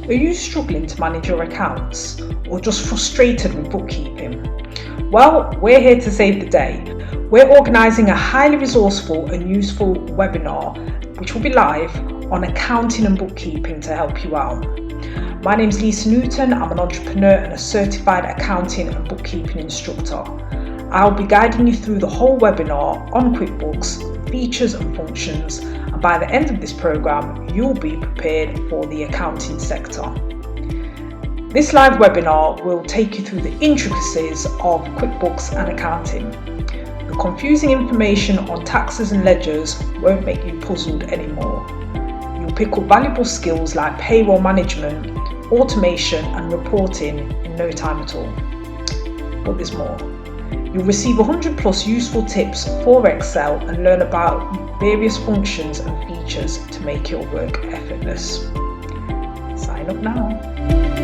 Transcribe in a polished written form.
Are you struggling to manage your accounts or just frustrated with bookkeeping? Well, we're here to save the day. We're organising a highly resourceful and useful webinar which will be live on accounting and bookkeeping to help you out. My name's Lisa Newton. I'm an entrepreneur and a certified accounting and bookkeeping instructor. I'll be guiding you through the whole webinar on QuickBooks, features and functions, and by the end of this program, you'll be prepared for the accounting sector. This live webinar will take you through the intricacies of QuickBooks and accounting. The confusing information on taxes and ledgers won't make you puzzled anymore. You'll pick up valuable skills like payroll management, automation and reporting in no time at all. But there's more. You'll receive 100 plus useful tips for Excel and learn about various functions and features to make your work effortless. Sign up now.